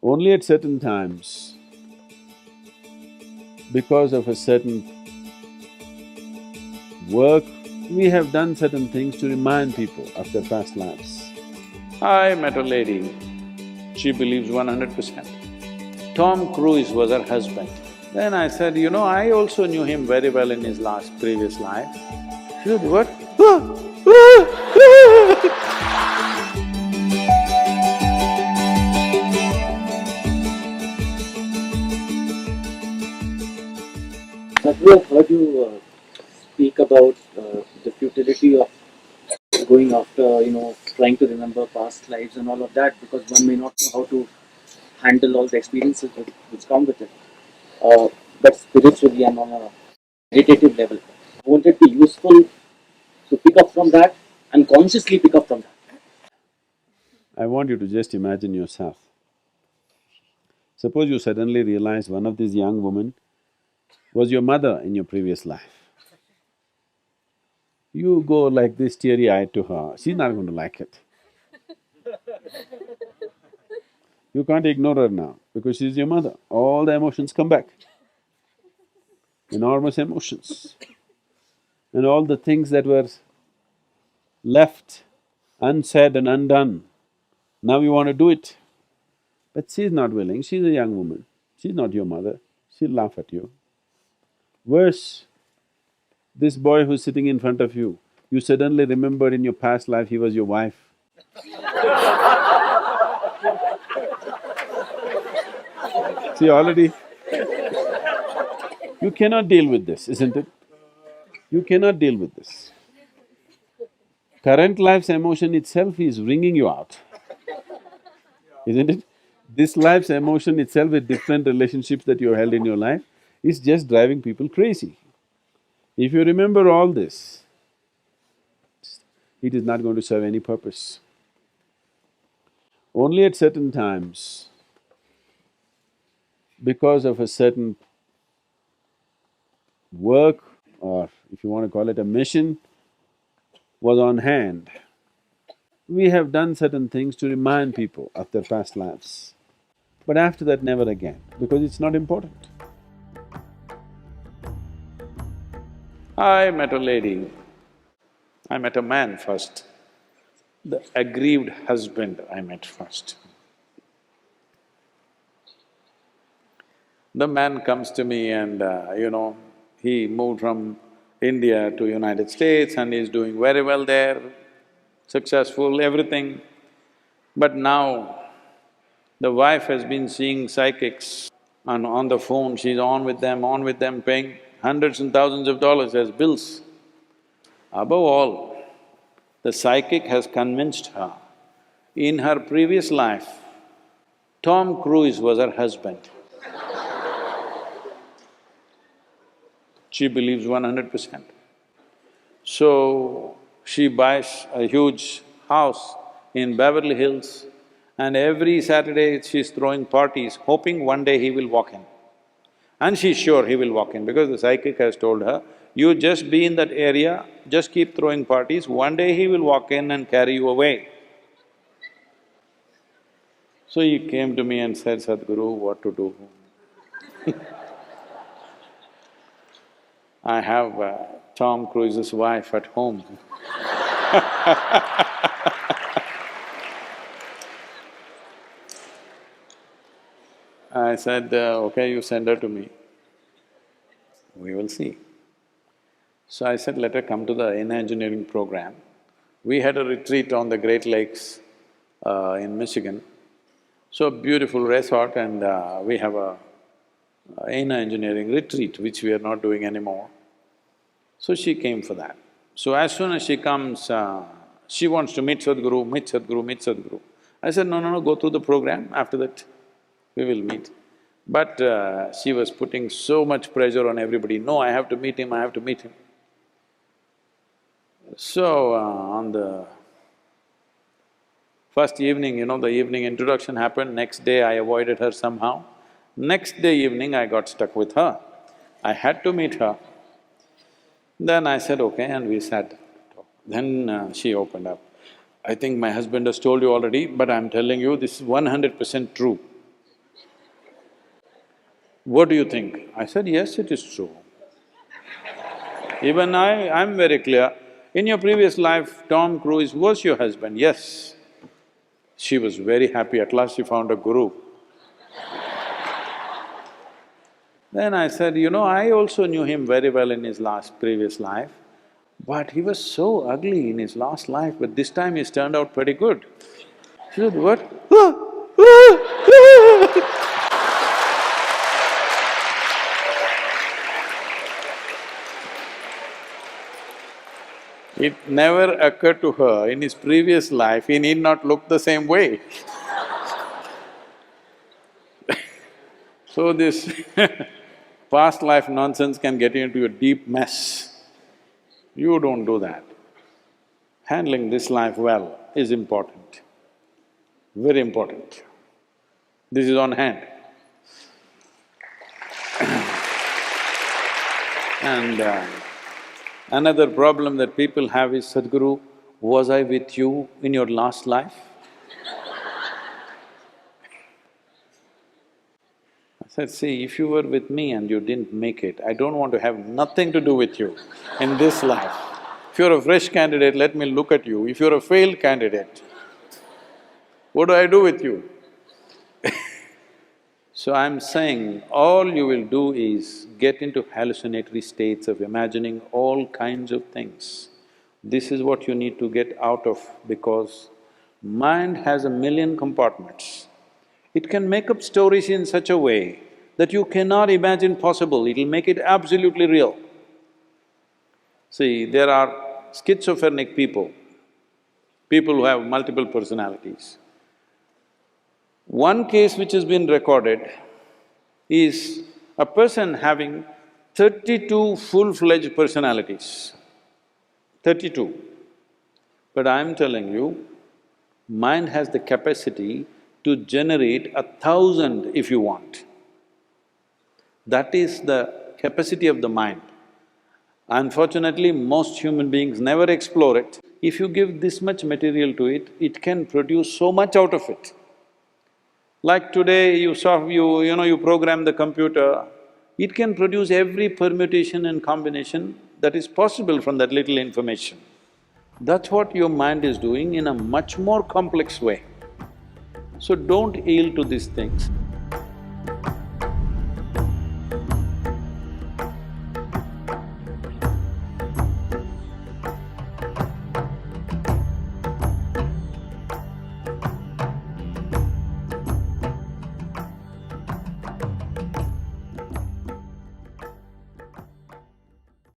Only at certain times, because of a certain work, we have done certain things to remind people of their past lives. I met a lady, she believes 100%. Tom Cruise was her husband. Then I said, I also knew him very well in his previous life. She said, what? Sadhguru, I've heard you speak about the futility of going after, trying to remember past lives and all of that because one may not know how to handle all the experiences which come with it. Uh, but spiritually and on a meditative level, won't it be useful to pick up from that and consciously pick up from that? I want you to just imagine yourself. Suppose you suddenly realize one of these young women was your mother in your previous life. You go like this teary-eyed to her, she's not going to like it. You can't ignore her now because she's your mother. All the emotions come back, enormous emotions. And all the things that were left unsaid and undone, now you want to do it. But she's not willing, she's a young woman, she's not your mother, she'll laugh at you. Worse, this boy who's sitting in front of you suddenly remembered in your past life he was your wife. See, already you cannot deal with this, isn't it? You cannot deal with this. Current life's emotion itself is wringing you out, isn't it? This life's emotion itself with different relationships that you held in your life is just driving people crazy. If you remember all this, it is not going to serve any purpose. Only at certain times, because of a certain work, or if you want to call it a mission, was on hand, we have done certain things to remind people of their past lives. But after that, never again, because it's not important. I met a lady, I met a man first. The aggrieved husband I met first. The man comes to me and, he moved from India to United States and he's doing very well there, successful, everything. But now, the wife has been seeing psychics and on the phone, she's on with them, paying hundreds and thousands of dollars as bills. Above all, the psychic has convinced her, in her previous life, Tom Cruise was her husband. She believes 100%. So, she buys a huge house in Beverly Hills and every Saturday she's throwing parties, hoping one day he will walk in. And she's sure he will walk in because the psychic has told her, you just be in that area, just keep throwing parties, one day he will walk in and carry you away. So he came to me and said, Sadhguru, what to do? I have Tom Cruise's wife at home. I said, okay, you send her to me, we will see. So I said, let her come to the engineering program. We had a retreat on the Great Lakes in Michigan. So beautiful resort and we have a engineering retreat, which we are not doing anymore. So she came for that. So as soon as she comes, she wants to meet Sadhguru, meet Sadhguru, meet Sadhguru. I said, no, go through the program, after that we will meet. But she was putting so much pressure on everybody, no, I have to meet him, I have to meet him. So, on the first evening, the evening introduction happened, next day I avoided her somehow. Next day evening I got stuck with her. I had to meet her. Then I said, okay, and we sat. Then she opened up. I think my husband has told you already, but I'm telling you, this is 100% true. What do you think? I said, yes, it is true. Even I'm very clear. In your previous life, Tom Cruise was your husband, yes. She was very happy, at last she found a guru. Then I said, I also knew him very well in his previous life, but he was so ugly in his last life, but this time he's turned out pretty good. She said, what? It never occurred to her, in his previous life, he need not look the same way. So this past life nonsense can get you into a deep mess. You don't do that. Handling this life well is important, very important. This is on hand. And another problem that people have is, Sadhguru, was I with you in your last life? I said, see, if you were with me and you didn't make it, I don't want to have nothing to do with you in this life. If you're a fresh candidate, let me look at you. If you're a failed candidate, what do I do with you? So I'm saying, all you will do is get into hallucinatory states of imagining all kinds of things. This is what you need to get out of, because mind has a million compartments. It can make up stories in such a way that you cannot imagine possible, it'll make it absolutely real. See, there are schizophrenic people who have multiple personalities. One case which has been recorded is a person having 32 full-fledged personalities, 32. But I'm telling you, mind has the capacity to generate 1,000 if you want. That is the capacity of the mind. Unfortunately, most human beings never explore it. If you give this much material to it, it can produce so much out of it. Like today, you program the computer, it can produce every permutation and combination that is possible from that little information. That's what your mind is doing in a much more complex way. So don't yield to these things.